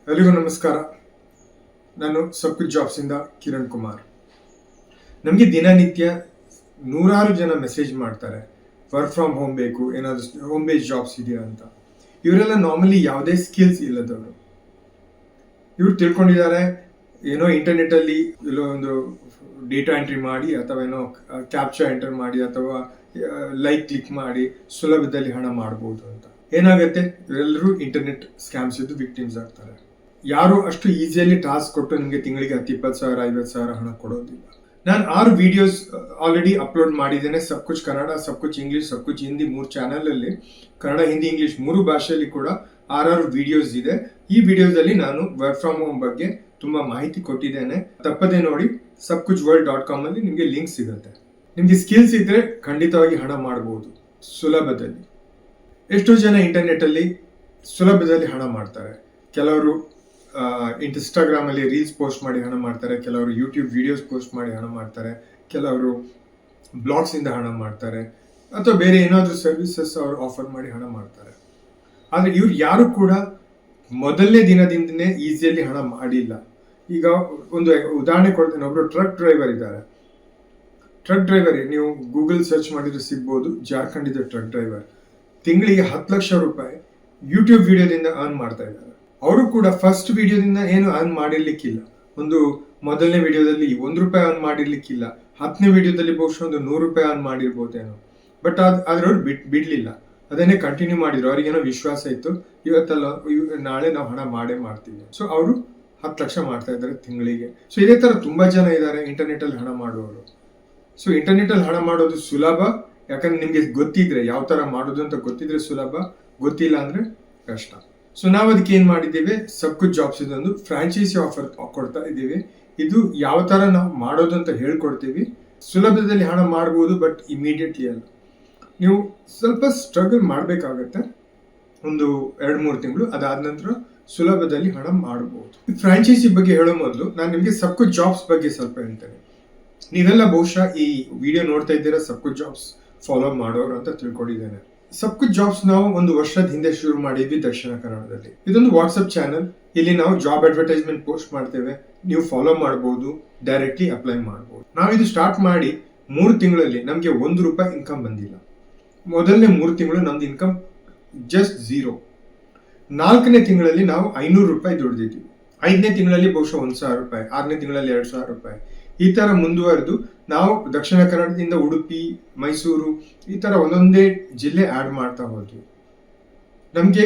ಎಲ್ಲರಿಗೂ ನಮಸ್ಕಾರ. ನಾನು ಸಬ್ಕುಚ್ ಜಾಬ್ಸಿಂದ ಕಿರಣ್ ಕುಮಾರ್. ನಮಗೆ ದಿನನಿತ್ಯ ನೂರಾರು ಜನ ಮೆಸೇಜ್ ಮಾಡ್ತಾರೆ, ವರ್ಕ್ ಫ್ರಮ್ ಹೋಮ್ ಬೇಕು, ಏನಾದರೂ ಹೋಮ್ ಬೇಸ್ಡ್ ಜಾಬ್ಸ್ ಇದೆಯಾ ಅಂತ. ಇವರೆಲ್ಲ ನಾರ್ಮಲಿ ಯಾವುದೇ ಸ್ಕಿಲ್ಸ್ ಇಲ್ಲದವರು. ಇವ್ರು ತಿಳ್ಕೊಂಡಿದ್ದಾರೆ ಏನೋ ಇಂಟರ್ನೆಟ್ಟಲ್ಲಿ ಎಲ್ಲೋ ಒಂದು ಡೇಟಾ ಎಂಟ್ರಿ ಮಾಡಿ ಅಥವಾ ಏನೋ ಕ್ಯಾಪ್ಚರ್ ಎಂಟರ್ ಮಾಡಿ ಅಥವಾ ಲೈಕ್ ಕ್ಲಿಕ್ ಮಾಡಿ ಸುಲಭದಲ್ಲಿ ಹಣ ಮಾಡ್ಬೋದು ಅಂತ. ಏನಾಗುತ್ತೆ, ಇವರೆಲ್ಲರೂ ಇಂಟರ್ನೆಟ್ ಸ್ಕ್ಯಾಮ್ಸ್ ಇದ್ದು ವಿಕ್ಟಿಮ್ಸ್ ಆಗ್ತಾರೆ. ಯಾರು ಅಷ್ಟು ಈಸಿಯಲ್ಲಿ ಟಾಸ್ಕ್ ಕೊಟ್ಟು ನಿಮಗೆ ತಿಂಗಳಿಗೆ 10-20,000 50,000 ಹಣ ಕೊಡೋದಿಲ್ಲ. ನಾನು 6 ವಿಡಿಯೋಸ್ ಆಲ್ರೆಡಿ ಅಪ್ಲೋಡ್ ಮಾಡಿದ್ದೇನೆ. ಸಬ್ಕುಚ್ ಕನ್ನಡ, ಸಬ್ಕುಚ್ ಇಂಗ್ಲಿಷ್, ಸಬ್ಕುಚ್ ಹಿಂದಿ 3 ಚಾನಲಲ್ಲಿ, ಕನ್ನಡ, ಹಿಂದಿ, ಇಂಗ್ಲಿಷ್ 3 ಭಾಷೆಯಲ್ಲಿ ಕೂಡ 6 ವಿಡಿಯೋಸ್ ಇದೆ. ಈ ವಿಡಿಯೋದಲ್ಲಿ ನಾನು ವರ್ಕ್ ಫ್ರಮ್ ಹೋಮ್ ಬಗ್ಗೆ ತುಂಬಾ ಮಾಹಿತಿ ಕೊಟ್ಟಿದ್ದೇನೆ. ತಪ್ಪದೆ ನೋಡಿ. subkuchworld.com ಅಲ್ಲಿ ನಿಮಗೆ ಲಿಂಕ್ ಸಿಗುತ್ತೆ. ನಿಮಗೆ ಸ್ಕಿಲ್ಸ್ ಇದ್ರೆ ಖಂಡಿತವಾಗಿ ಹಣ ಮಾಡಬಹುದು ಸುಲಭದಲ್ಲಿ. ಎಷ್ಟೋ ಜನ ಇಂಟರ್ನೆಟ್ಟಲ್ಲಿ ಸುಲಭದಲ್ಲಿ ಹಣ ಮಾಡ್ತಾರೆ. ಕೆಲವರು ಇನ್ಸ್ಟಾಗ್ರಾಮ್ ಅಲ್ಲಿ ರೀಲ್ಸ್ ಪೋಸ್ಟ್ ಮಾಡಿ ಹಣ ಮಾಡ್ತಾರೆ, ಕೆಲವರು ಯೂಟ್ಯೂಬ್ ವಿಡಿಯೋಸ್ ಪೋಸ್ಟ್ ಮಾಡಿ ಹಣ ಮಾಡ್ತಾರೆ, ಕೆಲವರು ಬ್ಲಾಗ್ಸ್ ಇಂದ ಹಣ ಮಾಡ್ತಾರೆ, ಅಥವಾ ಬೇರೆ ಏನಾದರೂ ಸರ್ವಿಸಸ್ ಅವರು ಆಫರ್ ಮಾಡಿ ಹಣ ಮಾಡ್ತಾರೆ. ಆದರೆ ಇವ್ರು ಯಾರು ಕೂಡ ಮೊದಲನೇ ದಿನದಿಂದನೇ ಈಸಿಯಲ್ಲಿ ಹಣ ಮಾಡಿಲ್ಲ. ಈಗ ಒಂದು ಉದಾಹರಣೆ ಕೊಡ್ತೇನೆ. ಒಬ್ರು ಟ್ರಕ್ ಡ್ರೈವರ್ ಇದ್ದಾರೆ. ಟ್ರಕ್ ಡ್ರೈವರ್ ನೀವು ಗೂಗಲ್ ಸರ್ಚ್ ಮಾಡಿದ್ರೆ ಸಿಗ್ಬೋದು. ಜಾರ್ಖಂಡ್ ಇದೆ ಟ್ರಕ್ ಡ್ರೈವರ್. ತಿಂಗಳಿಗೆ 10 ಲಕ್ಷ ರೂಪಾಯಿ ಯೂಟ್ಯೂಬ್ ವಿಡಿಯೋದಿಂದ ಅರ್ನ್ ಮಾಡ್ತಾ ಇದ್ದಾರೆ. ಅವರು ಕೂಡ ಫಸ್ಟ್ ವಿಡಿಯೋದಿಂದ ಏನು ಅರ್ನ್ ಮಾಡಿರ್ಲಿಕ್ಕಿಲ್ಲ. ಒಂದು ಮೊದಲನೇ ವಿಡಿಯೋದಲ್ಲಿ 1 ರೂಪಾಯಿ ಅರ್ನ್ ಮಾಡಿರ್ಲಿಕ್ಕಿಲ್ಲ. 10ನೇ ವಿಡಿಯೋದಲ್ಲಿ ಬಹುಶಃ ಒಂದು 100 ರೂಪಾಯಿ ಅರ್ನ್ ಮಾಡಿರ್ಬೋದೇನೋ. ಬಟ್ ಆದ್ರೆ ಅವ್ರು ಬಿಡ್ಲಿಲ್ಲ, ಅದನ್ನೇ ಕಂಟಿನ್ಯೂ ಮಾಡಿದ್ರು. ಅವ್ರಿಗೇನೋ ವಿಶ್ವಾಸ ಇತ್ತು, ಇವತ್ತಲ್ಲ ನಾಳೆ ನಾವು ಹಣ ಮಾಡ್ತೀವಿ. ಸೊ ಅವರು 10 ಲಕ್ಷ ಮಾಡ್ತಾ ಇದ್ದಾರೆ ತಿಂಗಳಿಗೆ. ಸೊ ಇದೇ ತರ ತುಂಬಾ ಜನ ಇದ್ದಾರೆ ಇಂಟರ್ನೆಟ್ ಅಲ್ಲಿ ಹಣ ಮಾಡುವವರು. ಸೊ ಇಂಟರ್ನೆಟ್ ಅಲ್ಲಿ ಹಣ ಮಾಡೋದು ಸುಲಭ, ಯಾಕಂದ್ರೆ ನಿಮ್ಗೆ ಗೊತ್ತಿದ್ರೆ ಯಾವ ತರ ಮಾಡೋದು ಅಂತ ಗೊತ್ತಿದ್ರೆ ಸುಲಭ, ಗೊತ್ತಿಲ್ಲ ಅಂದ್ರೆ ಕಷ್ಟ. ಸೊ ನಾವು ಅದಕ್ಕೆ ಏನ್ ಮಾಡಿದ್ದೇವೆ, ಸಬ್ಕುಚ್ ಜಾಬ್ಸ್ ಇದೊಂದು ಫ್ರಾಂಚೈಸಿ ಆಫರ್ ಕೊಡ್ತಾ ಇದ್ದೀವಿ. ಇದು ಯಾವ ತರ ನಾವು ಮಾಡೋದು ಅಂತ ಹೇಳ್ಕೊಡ್ತೀವಿ. ಸುಲಭದಲ್ಲಿ ಹಣ ಮಾಡಬಹುದು, ಬಟ್ ಇಮಿಡಿಯೇಟ್ಲಿ ಅಲ್ಲ. ನೀವು ಸ್ವಲ್ಪ ಸ್ಟ್ರಗಲ್ ಮಾಡಬೇಕಾಗತ್ತೆ, ಒಂದು 2-3 ತಿಂಗಳು. ಅದಾದ ನಂತರ ಸುಲಭದಲ್ಲಿ ಹಣ ಮಾಡಬಹುದು. ಫ್ರಾಂಚೈಸಿ ಬಗ್ಗೆ ಹೇಳೋ ಮೊದಲು ನಾನು ನಿಮಗೆ ಸಬ್ಕುಚ್ ಜಾಬ್ಸ್ ಬಗ್ಗೆ ಸ್ವಲ್ಪ ಹೇಳ್ತೇನೆ. ನೀವೆಲ್ಲ ಬಹುಶಃ ಈ ವಿಡಿಯೋ ನೋಡ್ತಾ ಇದ್ದೀರಾ ಸಬ್ಕುಚ್ ಜಾಬ್ಸ್ ಫಾಲೋ ಮಾಡೋರು ಅಂತ ತಿಳ್ಕೊಂಡಿದ್ದೇನೆ. ಸಬ್ಕುಚ್ ಜಾಬ್ಸ್ ನಾವು 1 ವರ್ಷದ ಹಿಂದೆ ಶುರು ಮಾಡಿದ್ವಿ ದಕ್ಷಿಣ ಕನ್ನಡದಲ್ಲಿ. ಇದೊಂದು ವಾಟ್ಸ್ಆಪ್ ಚಾನಲ್. ಇಲ್ಲಿ ನಾವು ಜಾಬ್ ಅಡ್ವರ್ಟೈಸ್ಮೆಂಟ್ ಪೋಸ್ಟ್ ಮಾಡ್ತೇವೆ. ನೀವು ಫಾಲೋ ಮಾಡಬಹುದು, ಡೈರೆಕ್ಟ್ಲಿ ಅಪ್ಲೈ ಮಾಡಬಹುದು. ನಾವು ಇದು ಸ್ಟಾರ್ಟ್ ಮಾಡಿ 3 ತಿಂಗಳಲ್ಲಿ ನಮಗೆ 1 ರೂಪಾಯಿ ಇನ್ಕಮ್ ಬಂದಿಲ್ಲ. ಮೊದಲನೇ 3 ತಿಂಗಳು ನಮ್ದು ಇನ್ಕಮ್ ಜಸ್ಟ್ 0. 4ನೇ ತಿಂಗಳಲ್ಲಿ ನಾವು 500 ರೂಪಾಯಿ ದುಡಿದಿದ್ವಿ. 5ನೇ ತಿಂಗಳಲ್ಲಿ ಬಹುಶಃ 1,000 ರೂಪಾಯಿ, 6ನೇ ತಿಂಗಳಲ್ಲಿ 2,000 ರೂಪಾಯಿ. ಈ ತರ ಮುಂದುವರೆದು ನಾವು ದಕ್ಷಿಣ ಕನ್ನಡದಿಂದ ಉಡುಪಿ, ಮೈಸೂರು, ಈ ತರ ಒಂದೊಂದೇ ಜಿಲ್ಲೆ ಆಡ್ ಮಾಡ್ತಾ ಹೋದ್ವಿ. ನಮ್ಗೆ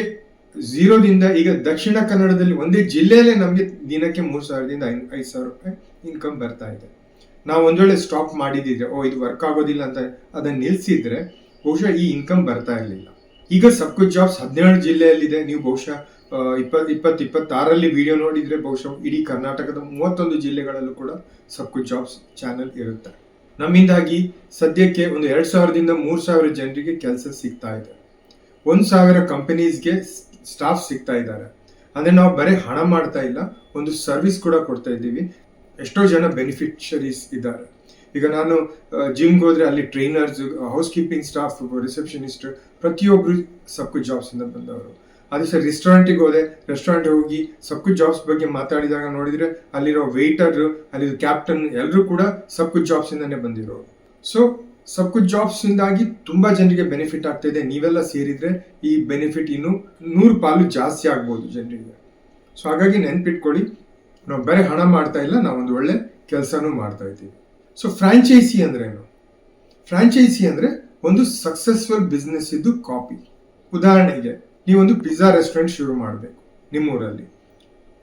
0ದಿಂದ ಈಗ ದಕ್ಷಿಣ ಕನ್ನಡದಲ್ಲಿ ಒಂದೇ ಜಿಲ್ಲೆಯಲ್ಲೇ ನಮ್ಗೆ ದಿನಕ್ಕೆ 3,000ದಿಂದ 5,000 ರೂಪಾಯಿ ಇನ್ಕಮ್ ಬರ್ತಾ ಇದೆ. ನಾವು ಒಂದ್ ವೇಳೆ ಸ್ಟಾಪ್ ಮಾಡಿದಿದ್ರೆ, ಇದು ವರ್ಕ್ ಆಗೋದಿಲ್ಲ ಅಂತ ಅದನ್ನ ನಿಲ್ಸಿದ್ರೆ ಬಹುಶಃ ಈ ಇನ್ಕಮ್ ಬರ್ತಾ ಇರಲಿಲ್ಲ. ಈಗ ಸಬ್ಕುಚ್ ಜಾಬ್ಸ್ 17 ಜಿಲ್ಲೆಯಲ್ಲಿದೆ. ನೀವು ಬಹುಶಃ 26ರಲ್ಲಿ ವಿಡಿಯೋ ನೋಡಿದ್ರೆ ಬಹುಶಃ ಇಡೀ ಕರ್ನಾಟಕದ 31 ಜಿಲ್ಲೆಗಳಲ್ಲೂ ಕೂಡ ಸಬ್ಕುಚ್ ಜಾಬ್ಸ್ ಚಾನೆಲ್ ಇರುತ್ತೆ. ನಮ್ಮಿಂದಾಗಿ ಸದ್ಯಕ್ಕೆ ಒಂದು 2,000ದಿಂದ 3,000 ಜನರಿಗೆ ಕೆಲಸ ಸಿಗ್ತಾ ಇದೆ. 1,000 ಕಂಪನೀಸ್ಗೆ ಸ್ಟಾಫ್ ಸಿಗ್ತಾ ಇದ್ದಾರೆ. ಅಂದ್ರೆ ನಾವು ಬರೀ ಹಣ ಮಾಡ್ತಾ ಇಲ್ಲ, ಒಂದು ಸರ್ವಿಸ್ ಕೂಡ ಕೊಡ್ತಾ ಇದ್ದೀವಿ. ಎಷ್ಟೋ ಜನ ಬೆನಿಫಿಷರೀಸ್ ಇದ್ದಾರೆ. ಈಗ ನಾನು ಜಿಮ್ಗೆ ಹೋದ್ರೆ ಅಲ್ಲಿ trainers, house keeping staff, receptionist ಪ್ರತಿಯೊಬ್ರು ಸಬ್ಕುಚ್ ಜಾಬ್ಸ್ ಇಂದ ಬಂದವರು. ಅದೇ ಸರ್ ರೆಸ್ಟೋರೆಂಟಿಗೆ ಹೋದೆ, ರೆಸ್ಟೋರೆಂಟ್ ಹೋಗಿ ಸಬ್ಕುಚ್ ಜಾಬ್ಸ್ ಬಗ್ಗೆ ಮಾತಾಡಿದಾಗ ನೋಡಿದ್ರೆ ಅಲ್ಲಿರೋ ವೇಟರ್, ಅಲ್ಲಿ ಕ್ಯಾಪ್ಟನ್ ಎಲ್ಲರೂ ಕೂಡ ಸಬ್ಕುಚ್ ಜಾಬ್ಸ್ ಇಂದಾನೆ ಬಂದಿರೋರು. ಸೊ ಸಬ್ಕುಚ್ ಜಾಬ್ಸ್ ಇಂದಾಗಿ ತುಂಬಾ ಜನರಿಗೆ ಬೆನಿಫಿಟ್ ಆಗ್ತಾ ಇದೆ. ನೀವೆಲ್ಲ ಸೇರಿದ್ರೆ ಈ ಬೆನಿಫಿಟ್ ಇನ್ನು 100 ಪಾಲು ಜಾಸ್ತಿ ಆಗ್ಬೋದು ಜನರಿಗೆ. ಸೊ ಹಾಗಾಗಿ ನೆನ್ಪಿಟ್ಕೊಳ್ಳಿ, ನಾವು ಬರೀ ಹಣ ಮಾಡ್ತಾ ಇಲ್ಲ, ನಾವು ಒಂದು ಒಳ್ಳೆ ಕೆಲಸನೂ ಮಾಡ್ತಾ ಇದ್ದೀವಿ. ಸೊ ಫ್ರಾಂಚೈಸಿ ಅಂದ್ರೆ ಏನು? ಫ್ರಾಂಚೈಸಿ ಅಂದ್ರೆ ಒಂದು ಸಕ್ಸಸ್ಫುಲ್ ಬಿಸ್ನೆಸ್ ಇದ್ದು ಕಾಪಿ. ಉದಾಹರಣೆಗೆ ನೀವೊಂದು ಪಿಜ್ಜಾ ರೆಸ್ಟೋರೆಂಟ್ ಶುರು ಮಾಡಬೇಕು ನಿಮ್ಮೂರಲ್ಲಿ.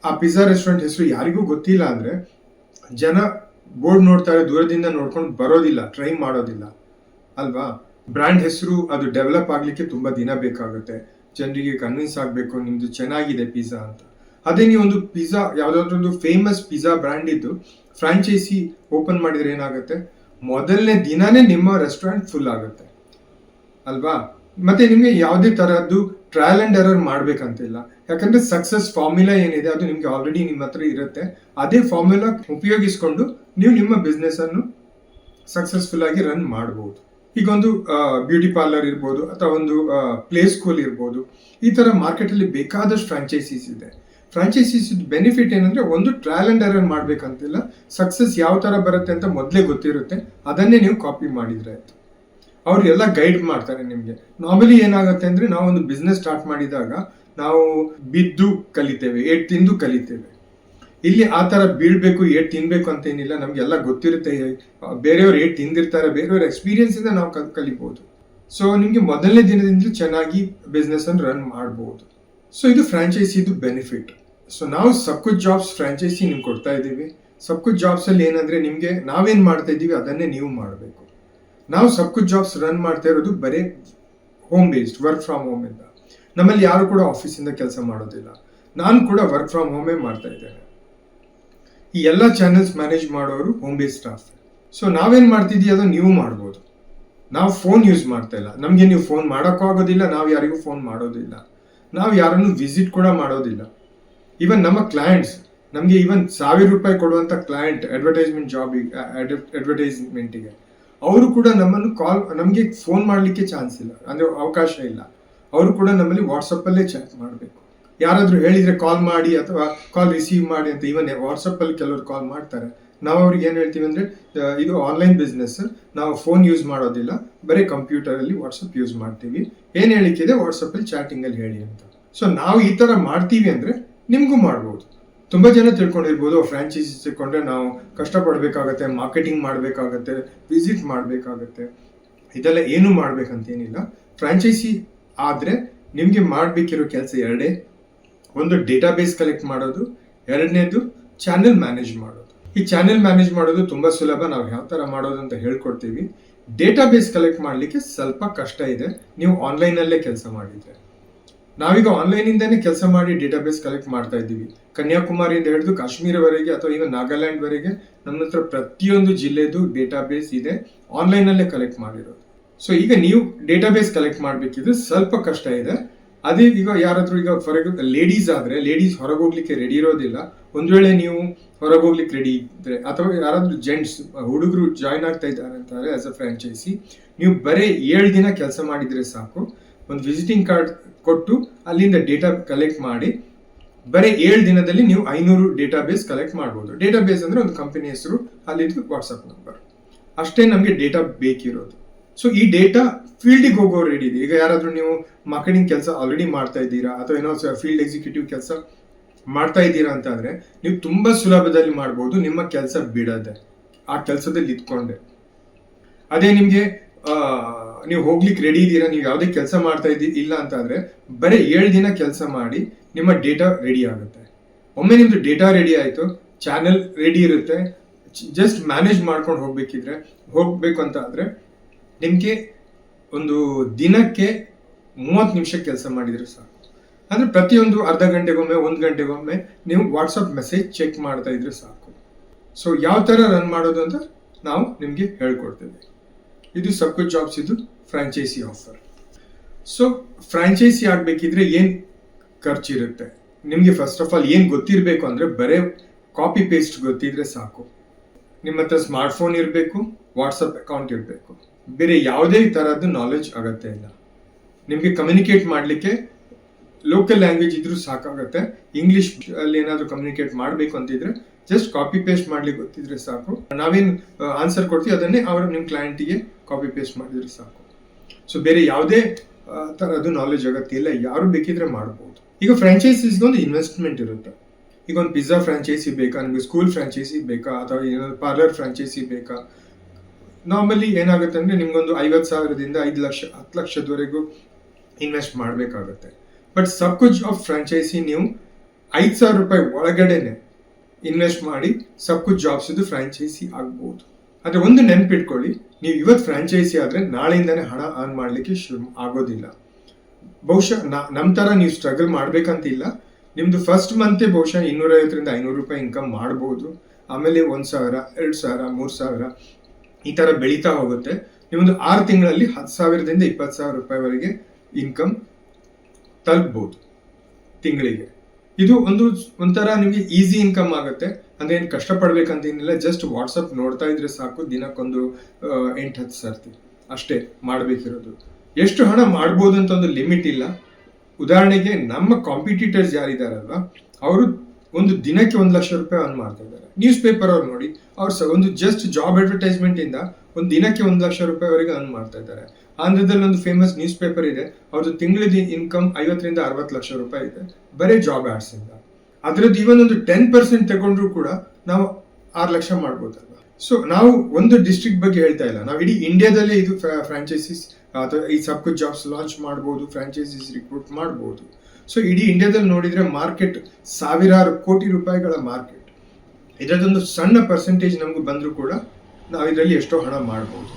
ಆ ಪಿಜ್ಜಾ ರೆಸ್ಟೋರೆಂಟ್ ಹೆಸರು ಯಾರಿಗೂ ಗೊತ್ತಿಲ್ಲ ಅಂದ್ರೆ ಜನ ಬೋರ್ಡ್ ನೋಡ್ತಾರೆ, ದೂರದಿಂದ ನೋಡ್ಕೊಂಡು ಬರೋದಿಲ್ಲ, ಟ್ರೈ ಮಾಡೋದಿಲ್ಲ ಅಲ್ವಾ? ಬ್ರ್ಯಾಂಡ್ ಹೆಸರು ಅದು ಡೆವಲಪ್ ಆಗ್ಲಿಕ್ಕೆ ತುಂಬಾ ದಿನ ಬೇಕಾಗುತ್ತೆ. ಜನರಿಗೆ ಕನ್ವಿನ್ಸ್ ಆಗ್ಬೇಕು ನಿಮ್ದು ಚೆನ್ನಾಗಿದೆ ಪಿಜ್ಜಾ ಅಂತ. ಅದೇ ನೀವೊಂದು ಪಿಜ್ಜಾ, ಯಾವ್ದಾದ್ರು ಫೇಮಸ್ ಪಿಜ್ಜಾ ಬ್ರ್ಯಾಂಡ್ ಇದ್ದು ಫ್ರಾಂಚೈಸಿ ಓಪನ್ ಮಾಡಿದ್ರೆ ಏನಾಗುತ್ತೆ, ಮೊದಲನೇ ದಿನಾನೇ ನಿಮ್ಮ ರೆಸ್ಟೋರೆಂಟ್ ಫುಲ್ ಆಗುತ್ತೆ ಅಲ್ವಾ? ಮತ್ತೆ ನಿಮ್ಗೆ ಯಾವುದೇ ತರದ್ದು ಟ್ರಯಲ್ ಅಂಡ್ ಎರರ್ ಮಾಡ್ಬೇಕಂತಿಲ್ಲ. ಯಾಕಂದ್ರೆ ಸಕ್ಸಸ್ ಫಾರ್ಮುಲಾ ಏನಿದೆ ಅದು ನಿಮ್ಗೆ ಆಲ್ರೆಡಿ ನಿಮ್ಮ ಹತ್ರ ಇರುತ್ತೆ. ಅದೇ ಫಾರ್ಮುಲಾ ಉಪಯೋಗಿಸ್ಕೊಂಡು ನೀವು ನಿಮ್ಮ ಬಿಸ್ನೆಸ್ ಅನ್ನು ಸಕ್ಸಸ್ಫುಲ್ ಆಗಿ ರನ್ ಮಾಡಬಹುದು. ಈಗ ಒಂದು ಬ್ಯೂಟಿ ಪಾರ್ಲರ್ ಇರ್ಬೋದು, ಅಥವಾ ಒಂದು ಪ್ಲೇ ಸ್ಕೂಲ್ ಇರ್ಬೋದು. ಈ ತರ ಮಾರ್ಕೆಟ್ ಅಲ್ಲಿ ಬೇಕಾದಷ್ಟು ಫ್ರಾಂಚೈಸೀಸ್ ಇದೆ. ಫ್ರಾಂಚೈಸೀಸ್ ಬೆನಿಫಿಟ್ ಏನಂದ್ರೆ ಒಂದು ಟ್ರಯಲ್ ಅಂಡ್ ಎರರ್ ಮಾಡ್ಬೇಕಂತಿಲ್ಲ, ಸಕ್ಸಸ್ ಯಾವ ತರ ಬರುತ್ತೆ ಅಂತ ಮೊದಲೇ ಗೊತ್ತಿರುತ್ತೆ, ಅದನ್ನೇ ನೀವು ಕಾಪಿ ಮಾಡಿದ್ರೆ ಆಯ್ತು. ಅವ್ರು ಎಲ್ಲ ಗೈಡ್ ಮಾಡ್ತಾರೆ ನಿಮಗೆ. ನಾರ್ಮಲಿ ಏನಾಗುತ್ತೆ ಅಂದ್ರೆ ನಾವು ಒಂದು ಬಿಸ್ನೆಸ್ ಸ್ಟಾರ್ಟ್ ಮಾಡಿದಾಗ ನಾವು ಬಿದ್ದು ಕಲಿತೇವೆ, ಏಟ್ ತಿಂದು ಕಲಿತೇವೆ. ಇಲ್ಲಿ ಆ ತರ ಬೀಳ್ಬೇಕು ಏಟ್ ತಿನ್ಬೇಕು ಅಂತ ಏನಿಲ್ಲ, ನಮ್ಗೆಲ್ಲ ಗೊತ್ತಿರುತ್ತೆ. ಬೇರೆಯವ್ರು ಏಟ್ ತಿಂದಿರ್ತಾರೆ, ಬೇರೆಯವ್ರ ಎಕ್ಸ್ಪೀರಿಯನ್ಸ್ ಇಂದ ನಾವು ಕಲಿಬಹುದು. ಸೊ ನಿಮ್ಗೆ ಮೊದಲನೇ ದಿನದಿಂದ ಚೆನ್ನಾಗಿ ಬಿಸ್ನೆಸ್ ಅನ್ನು ರನ್ ಮಾಡಬಹುದು. ಸೊ ಇದು ಫ್ರಾಂಚೈಸಿದು ಬೆನಿಫಿಟ್. ಸೊ ನಾವು ಸಬ್ಕುಚ್ ಜಾಬ್ಸ್ ಫ್ರಾಂಚೈಸಿ ನಿಮ್ಗೆ ಕೊಡ್ತಾ ಇದ್ದೀವಿ. ಸಬ್ಕುಚ್ ಜಾಬ್ಸ್ ಅಲ್ಲಿ ಏನಂದ್ರೆ ನಿಮ್ಗೆ ನಾವೇನ್ ಮಾಡ್ತಾ ಇದ್ದೀವಿ ಅದನ್ನೇ ನೀವು ಮಾಡಬೇಕು. ನಾವು ಸಬ್ಕುಚ್ ಜಾಬ್ಸ್ ರನ್ ಮಾಡ್ತಾ ಇರೋದು ಬರೀ home based, work from home ಇಂದ. ನಮ್ಮಲ್ಲಿ ಯಾರು ಕೂಡ ಆಫೀಸಿಂದ ಕೆಲಸ ಮಾಡೋದಿಲ್ಲ. ನಾನು ಕೂಡ ವರ್ಕ್ ಫ್ರಮ್ ಹೋಮೇ ಮಾಡ್ತಾ ಇದ್ದೇನೆ. ಈ ಎಲ್ಲ ಚಾನೆಲ್ಸ್ ಮ್ಯಾನೇಜ್ ಮಾಡೋರು ಹೋಮ್ ಬೇಸ್ಡ್ ಸ್ಟಾಫ್. ಸೊ ನಾವೇನ್ ಮಾಡ್ತಿದ್ದೀವಿ ಅದು ನೀವು ಮಾಡ್ಬೋದು. ನಾವು ಫೋನ್ ಯೂಸ್ ಮಾಡ್ತಾ ಇಲ್ಲ, ನಮ್ಗೆ ನೀವು ಫೋನ್ ಮಾಡೋಕ್ಕೂ ಆಗೋದಿಲ್ಲ, ನಾವು ಯಾರಿಗೂ ಫೋನ್ ಮಾಡೋದಿಲ್ಲ, ನಾವು ಯಾರನ್ನು ವಿಸಿಟ್ ಕೂಡ ಮಾಡೋದಿಲ್ಲ. ಈವನ್ ನಮ್ಮ ಕ್ಲೈಂಟ್ಸ್, ನಮಗೆ ಈವನ್ ₹1,000 ಕೊಡುವಂತ ಕ್ಲೈಂಟ್ ಅಡ್ವರ್ಟೈಸ್ಮೆಂಟ್ ಜಾಬಿಗೆ, ಅಡ್ವರ್ಟೈಸ್ಮೆಂಟಿಗೆ, ಅವರು ಕೂಡ ನಮಗೆ ಫೋನ್ ಮಾಡಲಿಕ್ಕೆ ಚಾನ್ಸ್ ಇಲ್ಲ, ಅಂದ್ರೆ ಅವಕಾಶ ಇಲ್ಲ. ಅವರು ಕೂಡ ನಮ್ಮಲ್ಲಿ ವಾಟ್ಸಪ್ ಅಲ್ಲೇ ಚಾಟ್ ಮಾಡಬೇಕು. ಯಾರಾದ್ರೂ ಹೇಳಿದ್ರೆ ಕಾಲ್ ಮಾಡಿ ಅಥವಾ ಕಾಲ್ ರಿಸೀವ್ ಮಾಡಿ ಅಂತ. ಈವನ್ ವಾಟ್ಸಪ್ ಅಲ್ಲಿ ಕೆಲವರು ಕಾಲ್ ಮಾಡ್ತಾರೆ. ನಾವು ಅವ್ರಿಗೆ ಏನ್ ಹೇಳ್ತೀವಿ ಅಂದ್ರೆ ಇದು ಆನ್ಲೈನ್ ಬಿಸ್ನೆಸ್, ನಾವು ಫೋನ್ ಯೂಸ್ ಮಾಡೋದಿಲ್ಲ, ಬರೀ ಕಂಪ್ಯೂಟರ್ ಅಲ್ಲಿ ವಾಟ್ಸಪ್ ಯೂಸ್ ಮಾಡ್ತೀವಿ, ಏನ್ ಹೇಳಿಕ್ಕಿದೆ ವಾಟ್ಸಪ್ ಅಲ್ಲಿ ಚಾಟಿಂಗ್ ಅಲ್ಲಿ ಹೇಳಿ ಅಂತ. ಸೊ ನಾವು ಈ ತರ ಮಾಡ್ತೀವಿ ಅಂದ್ರೆ ನಿಮ್ಗೂ ಮಾಡ್ಬೋದು. ತುಂಬಾ ಜನ ತಿಳ್ಕೊಂಡಿರ್ಬೋದು ಫ್ರಾಂಚೈಸಿ ತಗೊಂಡ್ರೆ ನಾವು ಕಷ್ಟಪಡ್ಬೇಕಾಗತ್ತೆ, ಮಾರ್ಕೆಟಿಂಗ್ ಮಾಡ್ಬೇಕಾಗತ್ತೆ, ವಿಸಿಟ್ ಮಾಡ್ಬೇಕಾಗತ್ತೆ, ಇದೆಲ್ಲ ಏನು ಮಾಡ್ಬೇಕಂತ ಏನಿಲ್ಲ. ಫ್ರಾಂಚೈಸಿ ಆದ್ರೆ ನಿಮ್ಗೆ ಮಾಡ್ಬೇಕಿರೋ ಕೆಲಸ ಎರಡೇ. ಒಂದು ಡೇಟಾಬೇಸ್ ಕಲೆಕ್ಟ್ ಮಾಡೋದು, ಎರಡನೇದು ಚಾನೆಲ್ ಮ್ಯಾನೇಜ್ ಮಾಡೋದು. ಈ ಚಾನೆಲ್ ಮ್ಯಾನೇಜ್ ಮಾಡೋದು ತುಂಬಾ ಸುಲಭ, ನಾವು ಯಾವ ತರ ಮಾಡೋದು ಅಂತ ಹೇಳ್ಕೊಡ್ತೀವಿ. ಡೇಟಾಬೇಸ್ ಕಲೆಕ್ಟ್ ಮಾಡ್ಲಿಕ್ಕೆ ಸ್ವಲ್ಪ ಕಷ್ಟ ಇದೆ ನೀವು ಆನ್ಲೈನ್ ಅಲ್ಲೇ ಕೆಲಸ ಮಾಡಿದ್ರೆ. ನಾವೀಗ ಆನ್ಲೈನ್ ಇಂದಾನೇ ಕೆಲಸ ಮಾಡಿ ಡೇಟಾಬೇಸ್ ಕಲೆಕ್ಟ್ ಮಾಡ್ತಾ ಇದ್ದೀವಿ. ಕನ್ಯಾಕುಮಾರಿಯಿಂದ ಹಿಡಿದು ಕಾಶ್ಮೀರವರೆಗೆ ಅಥವಾ ಈಗ ನಾಗಾಲ್ಯಾಂಡ್ ವರೆಗೆ ನಮ್ಮ ಹತ್ರ ಪ್ರತಿಯೊಂದು ಜಿಲ್ಲೆದು ಡೇಟಾಬೇಸ್ ಇದೆ, ಆನ್ಲೈನ್ ಅಲ್ಲೇ ಕಲೆಕ್ಟ್ ಮಾಡಿರೋದು. ಸೊ ಈಗ ನೀವು ಡೇಟಾಬೇಸ್ ಕಲೆಕ್ಟ್ ಮಾಡ್ಬೇಕಿದ್ರೆ ಸ್ವಲ್ಪ ಕಷ್ಟ ಇದೆ. ಅದೇ ಈಗ ಯಾರಾದ್ರೂ ಈಗ ಫಾರ್ ಎಕ್ಸಾಂಪಲ್ ಲೇಡೀಸ್ ಆದ್ರೆ, ಲೇಡೀಸ್ ಹೊರಗೆ ಹೋಗ್ಲಿಕ್ಕೆ ರೆಡಿ ಇರೋದಿಲ್ಲ. ಒಂದ್ ವೇಳೆ ನೀವು ಹೊರಗೆ ಹೋಗ್ಲಿಕ್ಕೆ ರೆಡಿ ಇದ್ರೆ, ಅಥವಾ ಯಾರಾದ್ರೂ ಜೆಂಟ್ಸ್ ಹುಡುಗರು ಜಾಯ್ನ್ ಆಗ್ತಾ ಇದ್ದಾರೆ ಅಂತಾರೆ ಆಸ್ ಅ ಫ್ರಾಂಚೈಸಿ, ನೀವು ಬರೀ 7 ದಿನ ಕೆಲಸ ಮಾಡಿದ್ರೆ ಸಾಕು. ಒಂದು ವಿಸಿಟಿಂಗ್ ಕಾರ್ಡ್ ಕೊಟ್ಟು ಅಲ್ಲಿಂದ ಡೇಟಾ ಕಲೆಕ್ಟ್ ಮಾಡಿ ಬರೀ 7 ದಿನದಲ್ಲಿ ನೀವು 500 ಡೇಟಾಬೇಸ್ ಕಲೆಕ್ಟ್ ಮಾಡ್ಬೋದು. ಡೇಟಾಬೇಸ್ ಅಂದ್ರೆ ಒಂದು ಕಂಪನಿ ಹೆಸರು, ಅಲ್ಲಿದ್ದು ವಾಟ್ಸ್ಆಪ್ ನಂಬರ್, ಅಷ್ಟೇ ನಮಗೆ ಡೇಟಾ ಬೇಕಿರೋದು. ಸೊ ಈ ಡೇಟಾ ಫೀಲ್ಡಿಗೆ ಹೋಗೋ ರೆಡಿ ಇದೆ. ಈಗ ಯಾರಾದ್ರೂ ನೀವು ಮಾರ್ಕೆಟಿಂಗ್ ಕೆಲಸ ಆಲ್ರೆಡಿ ಮಾಡ್ತಾ ಇದ್ದೀರಾ ಅಥವಾ ಏನೋ ಫೀಲ್ಡ್ ಎಕ್ಸಿಕ್ಯೂಟಿವ್ ಕೆಲಸ ಮಾಡ್ತಾ ಇದ್ದೀರಾ ಅಂತ ಆದ್ರೆ ನೀವು ತುಂಬಾ ಸುಲಭದಲ್ಲಿ ಮಾಡ್ಬೋದು, ನಿಮ್ಮ ಕೆಲಸ ಬಿಡದೆ ಆ ಕೆಲಸದಲ್ಲಿ ಇದ್ಕೊಂಡೆ. ಅದೇ ನಿಮ್ಗೆ ನೀವು ಹೋಗ್ಲಿಕ್ಕೆ ರೆಡಿ ಇದ್ದೀರಾ, ನೀವು ಯಾವುದೇ ಕೆಲಸ ಮಾಡ್ತಾ ಇಲ್ಲ ಅಂತ ಆದ್ರೆ ಬರೀ 7 ದಿನ ಕೆಲಸ ಮಾಡಿ ನಿಮ್ಮ ಡೇಟಾ ರೆಡಿ ಆಗುತ್ತೆ. ಒಮ್ಮೆ ನಿಮ್ದು ಡೇಟಾ ರೆಡಿ ಆಯ್ತು, ಚಾನೆಲ್ ರೆಡಿ ಇರುತ್ತೆ, ಜಸ್ಟ್ ಮ್ಯಾನೇಜ್ ಮಾಡ್ಕೊಂಡು ಹೋಗ್ಬೇಕು ಅಂತ ಆದ್ರೆ ನಿಮ್ಗೆ ಒಂದು ದಿನಕ್ಕೆ 30 ನಿಮಿಷ ಕೆಲಸ ಮಾಡಿದ್ರೆ ಸಾಕು. ಅಂದ್ರೆ ಪ್ರತಿಯೊಂದು ಅರ್ಧ ಗಂಟೆಗೊಮ್ಮೆ 1 ಗಂಟೆಗೊಮ್ಮೆ ನೀವು ವಾಟ್ಸಪ್ ಮೆಸೇಜ್ ಚೆಕ್ ಮಾಡ್ತಾ ಇದ್ರೆ ಸಾಕು. ಸೊ ಯಾವ ತರ ರನ್ ಮಾಡೋದು ಅಂತ ನಾವು ನಿಮ್ಗೆ ಹೇಳ್ಕೊಡ್ತೇವೆ. ಇದು ಸಬ್ಕುಚ್ ಜಾಬ್ಸ್, ಇದು ಫ್ರಾಂಚೈಸಿ ಆಫರ್. ಸೊ ಫ್ರಾಂಚೈಸಿ ಆಗ್ಬೇಕಿದ್ರೆ ಏನ್ ಖರ್ಚಿರುತ್ತೆ ನಿಮ್ಗೆ? ಫಸ್ಟ್ ಆಫ್ ಆಲ್ ಏನ್ ಗೊತ್ತಿರ್ಬೇಕು ಅಂದ್ರೆ ಬರೇ ಕಾಪಿ ಪೇಸ್ಟ್ ಗೊತ್ತಿದ್ರೆ ಸಾಕು. ನಿಮ್ಮ ಹತ್ರ ಸ್ಮಾರ್ಟ್ಫೋನ್ ಇರಬೇಕು, ವಾಟ್ಸಪ್ ಅಕೌಂಟ್ ಇರಬೇಕು, ಬೇರೆ ಯಾವುದೇ ತರದ್ದು ನಾಲೆಜ್ ಅಗತ್ಯ ಇಲ್ಲ. ನಿಮ್ಗೆ ಕಮ್ಯುನಿಕೇಟ್ ಮಾಡ್ಲಿಕ್ಕೆ ಲೋಕಲ್ ಲ್ಯಾಂಗ್ವೇಜ್ ಇದ್ರೂ ಸಾಕಾಗತ್ತೆ. ಇಂಗ್ಲಿಷ್ ಅಲ್ಲಿ ಏನಾದ್ರು ಕಮ್ಯುನಿಕೇಟ್ ಮಾಡ್ಬೇಕು ಅಂತಿದ್ರೆ ಜಸ್ಟ್ ಕಾಪಿ ಪೇಸ್ಟ್ ಮಾಡ್ಲಿಕ್ಕೆ ಗೊತ್ತಿದ್ರೆ ಸಾಕು. ನಾವೇನ್ ಆನ್ಸರ್ ಕೊಡ್ತೀವಿ ಅದನ್ನೇ ನಿಮ್ಮ ಕ್ಲೈಂಟಿಗೆ ಕಾಪಿ ಪೇಸ್ಟ್ ಮಾಡಿದ್ರೆ ಸಾಕು. ಸೊ ಬೇರೆ ಯಾವುದೇ ತರದ್ದು ನಾಲೆಜ್ ಅಗತ್ಯ ಇಲ್ಲ, ಯಾರು ಬೇಕಿದ್ರೆ ಮಾಡ್ಬೋದು. ಈಗ ಫ್ರಾಂಚೈಸೀಸ್ಗೆ ಒಂದು ಇನ್ವೆಸ್ಟ್ಮೆಂಟ್ ಇರುತ್ತೆ. ಈಗ ಒಂದು ಪಿಜ್ಜಾ ಫ್ರಾಂಚೈಸಿ ಬೇಕಾ, ನಿಮ್ಗೆ ಸ್ಕೂಲ್ ಫ್ರಾಂಚೈಸಿ ಬೇಕಾ, ಅಥವಾ ಏನಾದ್ರು ಪಾರ್ಲರ್ ಫ್ರಾಂಚೈಸಿ ಬೇಕಾ? ನಾರ್ಮಲಿ ಏನಾಗುತ್ತೆ ಅಂದ್ರೆ ನಿಮ್ಗೊಂದು 50,000ದಿಂದ 5 ಲಕ್ಷ 10 ಲಕ್ಷದವರೆಗೂ ಇನ್ವೆಸ್ಟ್ ಮಾಡಬೇಕಾಗುತ್ತೆ. ಬಟ್ ಸಬ್ಕುಚ್ ಆಫ್ ಫ್ರಾಂಚೈಸಿ ನೀವು ₹5,000 ಒಳಗಡೆನೆ ಇನ್ವೆಸ್ಟ್ ಮಾಡಿ ಸಬ್ಕುಚ್ ಜಾಬ್ಸ್ ಇದು ಫ್ರಾಂಚೈಸಿ ಆಗ್ಬಹುದು. ಆದ್ರೆ ಒಂದು ನೆನ್ಪಿಟ್ಕೊಳ್ಳಿ, ನೀವು ಇವತ್ತು ಫ್ರಾಂಚೈಸಿ ಆದ್ರೆ ನಾಳೆಯಿಂದಾನೆ ಹಣ ಅರ್ನ್ ಮಾಡ್ಲಿಕ್ಕೆ ಶುರು ಆಗೋದಿಲ್ಲ. ಬಹುಶಃ ನಮ್ ತರ ನೀವು ಸ್ಟ್ರಗಲ್ ಮಾಡ್ಬೇಕಂತಿಲ್ಲ. ನಿಮ್ದು ಫಸ್ಟ್ ಮಂತೇ ಬಹುಶಃ ₹250ರಿಂದ ₹500 ಇನ್ಕಮ್ ಮಾಡಬಹುದು. ಆಮೇಲೆ 1,000, 2,000, 3,000 ಈ ತರ ಬೆಳೀತಾ ಹೋಗುತ್ತೆ. ನೀವೊಂದು 6 ತಿಂಗಳಲ್ಲಿ ₹10,000ದಿಂದ ₹20,000 ಇನ್ಕಮ್ ತಲುಪಬಹುದು ತಿಂಗಳಿಗೆ. ಇದು ಒಂಥರ ನಿಮ್ಗೆ ಈಸಿ ಇನ್ಕಮ್ ಆಗುತ್ತೆ. ಅಂದ್ರೆ ಏನು ಕಷ್ಟಪಡ್ಬೇಕಂತ ಏನಿಲ್ಲ, ಜಸ್ಟ್ ವಾಟ್ಸಪ್ ನೋಡ್ತಾ ಇದ್ರೆ ಸಾಕು. ದಿನಕ್ಕೊಂದು 8-10 ಸರ್ತಿ ಅಷ್ಟೇ ಮಾಡ್ಬೇಕಿರೋದು. ಎಷ್ಟು ಹಣ ಮಾಡ್ಬೋದು ಅಂತ ಒಂದು ಲಿಮಿಟ್ ಇಲ್ಲ. ಉದಾಹರಣೆಗೆ ನಮ್ಮ ಕಾಂಪಿಟೇಟರ್ಸ್ ಯಾರಿದಾರಲ್ವಾ, ಅವರು ಒಂದು ದಿನಕ್ಕೆ 1,00,000 ರೂಪಾಯಿ ಅರ್ನ್ ಮಾಡ್ತಾ ಇದ್ದಾರೆ. ನ್ಯೂಸ್ ಪೇಪರ್ ಅವ್ರು ನೋಡಿ, ಅವ್ರು ಒಂದು ಜಸ್ಟ್ ಜಾಬ್ ಅಡ್ವರ್ಟೈಸ್ಮೆಂಟ್ ಇಂದ ಒಂದು ದಿನಕ್ಕೆ 1,00,000 ರೂಪಾಯಿವರೆಗೆ ಅರ್ನ್ ಮಾಡ್ತಾ ಇದ್ದಾರೆ. ಆಂಧ್ರದಲ್ಲಿ ಒಂದು ಫೇಮಸ್ ನ್ಯೂಸ್ ಪೇಪರ್ ಇದೆ, ಅವ್ರದ್ದು ತಿಂಗಳಿದ ಇನ್ಕಮ್ 50 ರಿಂದ 60 ಲಕ್ಷ ರೂಪಾಯಿ ಇದೆ ಬರೀ ಜಾಬ್ ಆಡ್ಸ್ ಇಂದ. ಅದರದ್ದು ಇವನ್ ಒಂದು 10% ತಗೊಂಡ್ರು ಕೂಡ ನಾವು 6 ಲಕ್ಷ ಮಾಡ್ಬೋದಲ್ವಾ. ಸೊ ನಾವು ಒಂದು ಡಿಸ್ಟ್ರಿಕ್ಟ್ ಬಗ್ಗೆ ಹೇಳ್ತಾ ಇಲ್ಲ, ನಾವು ಇಡೀ ಇಂಡಿಯಾದಲ್ಲೇ ಇದು ಫ್ರಾಂಚೈಸಿಸ್ ಅಥವಾ ಈ ಸಬ್ ಕುಚ್ ಜಾಬ್ಸ್ ಲಾಂಚ್ ಮಾಡ್ಬೋದು, ಫ್ರಾಂಚೈಸಿಸ್ ರಿಕ್ರೂಟ್ ಮಾಡ್ಬೋದು. ಸೊ ಇಡೀ ಇಂಡಿಯಾದಲ್ಲಿ ನೋಡಿದ್ರೆ ಮಾರ್ಕೆಟ್ ಸಾವಿರಾರು ಕೋಟಿ ರೂಪಾಯಿಗಳ ಮಾರ್ಕೆಟ್. ಇದರದೊಂದು ಸಣ್ಣ ಪರ್ಸೆಂಟೇಜ್ ನಮ್ಗೆ ಬಂದರೂ ಕೂಡ ನಾವು ಇದರಲ್ಲಿ ಎಷ್ಟೋ ಹಣ ಮಾಡ್ಬೋದು.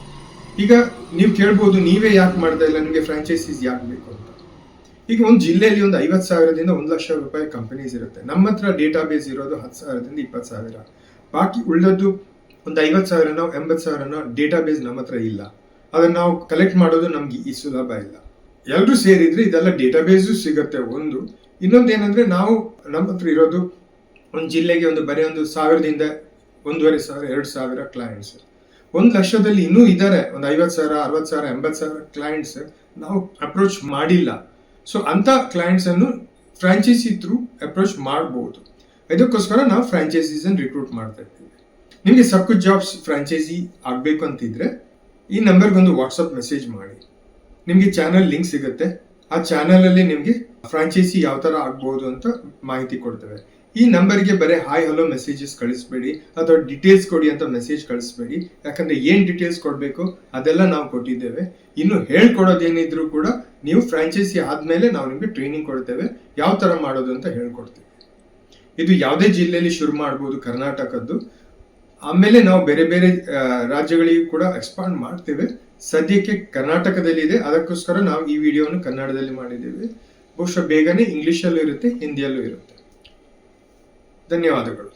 ಈಗ ನೀವು ಕೇಳ್ಬೋದು, ನೀವೇ ಯಾಕೆ ಮಾಡ್ತಾ ಇಲ್ಲ, ನಿಮಗೆ ಫ್ರಾಂಚೈಸೀಸ್ ಯಾಕೆ ಬೇಕು ಅಂತ. ಈಗ ಒಂದು ಜಿಲ್ಲೆಯಲ್ಲಿ ಒಂದು 50,000ದಿಂದ 1,00,000 ರೂಪಾಯಿ ಕಂಪನೀಸ್ ಇರುತ್ತೆ. ನಮ್ಮ ಹತ್ರ ಡೇಟಾ ಬೇಸ್ ಇರೋದು 10,000ದಿಂದ 20,000. ಬಾಕಿ ಉಳಿದದ್ದು ಒಂದು 50,000ನೋ 80,000ನೋ ಡೇಟಾ ಬೇಸ್ ನಮ್ಮ ಹತ್ರ ಇಲ್ಲ. ಅದನ್ನ ನಾವು ಕಲೆಕ್ಟ್ ಮಾಡೋದು ನಮ್ಗೆ ಈ ಸುಲಭ ಇಲ್ಲ. ಎಲ್ಲರೂ ಸೇರಿದ್ರೆ ಇದೆಲ್ಲ ಡೇಟಾ ಬೇಸು ಸಿಗುತ್ತೆ ಒಂದು. ಇನ್ನೊಂದು ಏನಂದ್ರೆ, ನಾವು ನಮ್ಮ ಹತ್ರ ಇರೋದು ಒಂದು ಜಿಲ್ಲೆಗೆ ಬರೀ 1,000ದಿಂದ 1,500 2,000 ಕ್ಲೈಂಟ್ಸ್. 1,00,000ದಲ್ಲಿ ಇನ್ನೂ ಇದ್ದಾರೆ, ಒಂದು 50,000 60,000 80,000 ಕ್ಲೈಂಟ್ಸ್ ನಾವು ಅಪ್ರೋಚ್ ಮಾಡಿಲ್ಲ. ಸೊ ಅಂತ ಕ್ಲೈಂಟ್ಸ್ ಅನ್ನು ಫ್ರಾಂಚೈಸಿ ಥ್ರೂ ಅಪ್ರೋಚ್ ಮಾಡಬಹುದು. ಇದಕ್ಕೋಸ್ಕರ ನಾವು ಫ್ರಾಂಚೈಸೀಸ್ ಅನ್ನು ರಿಕ್ರೂಟ್ ಮಾಡ್ತಾ ಇರ್ತೀವಿ. ನಿಮಗೆ ಸಬ್ ಕುಚ್ ಜಾಬ್ಸ್ ಫ್ರಾಂಚೈಸಿ ಆಗಬೇಕು ಅಂತಿದ್ರೆ ಈ ನಂಬರ್ಗೆ ಒಂದು ವಾಟ್ಸಪ್ ಮೆಸೇಜ್ ಮಾಡಿ. ನಿಮಗೆ ಚಾನಲ್ ಲಿಂಕ್ ಸಿಗುತ್ತೆ. ಆ ಚಾನಲ್ ಅಲ್ಲಿ ನಿಮಗೆ ಫ್ರಾಂಚೈಸಿ ಯಾವ ತರ ಆಗ್ಬಹುದು ಅಂತ ಮಾಹಿತಿ ಕೊಡ್ತೇವೆ. ಈ ನಂಬರ್ಗೆ ಬರೀ ಹಾಯ್ ಹಲೋ ಮೆಸೇಜಸ್ ಕಳಿಸ್ಬೇಡಿ, ಅಥವಾ ಡೀಟೇಲ್ಸ್ ಕೊಡಿ ಅಂತ ಮೆಸೇಜ್ ಕಳಿಸ್ಬೇಡಿ. ಯಾಕಂದ್ರೆ ಏನ್ ಡೀಟೇಲ್ಸ್ ಕೊಡಬೇಕು ಅದೆಲ್ಲ ನಾವು ಕೊಟ್ಟಿದ್ದೇವೆ. ಇನ್ನು ಹೇಳ್ಕೊಡೋದೇನಿದ್ರು ಕೂಡ ನೀವು ಫ್ರಾಂಚೈಸಿ ಆದ್ಮೇಲೆ ನಾವು ನಿಮಗೆ ಟ್ರೈನಿಂಗ್ ಕೊಡ್ತೇವೆ, ಯಾವ ತರ ಮಾಡೋದು ಅಂತ ಹೇಳ್ಕೊಡ್ತೀವಿ. ಇದು ಯಾವುದೇ ಜಿಲ್ಲೆಯಲ್ಲಿ ಶುರು ಮಾಡ್ಬೋದು, ಕರ್ನಾಟಕದ್ದು. ಆಮೇಲೆ ನಾವು ಬೇರೆ ಬೇರೆ ರಾಜ್ಯಗಳಿಗೂ ಕೂಡ ಎಕ್ಸ್ಪಾಂಡ್ ಮಾಡ್ತೇವೆ. ಸದ್ಯಕ್ಕೆ ಕರ್ನಾಟಕದಲ್ಲಿ ಇದೆ, ಅದಕ್ಕೋಸ್ಕರ ನಾವು ಈ ವಿಡಿಯೋವನ್ನು ಕನ್ನಡದಲ್ಲಿ ಮಾಡಿದ್ದೇವೆ. ಬಹುಶಃ ಬೇಗನೆ ಇಂಗ್ಲಿಷಲ್ಲೂ ಇರುತ್ತೆ, ಹಿಂದಿಯಲ್ಲೂ ಇರುತ್ತೆ. ಧನ್ಯವಾದಗಳು.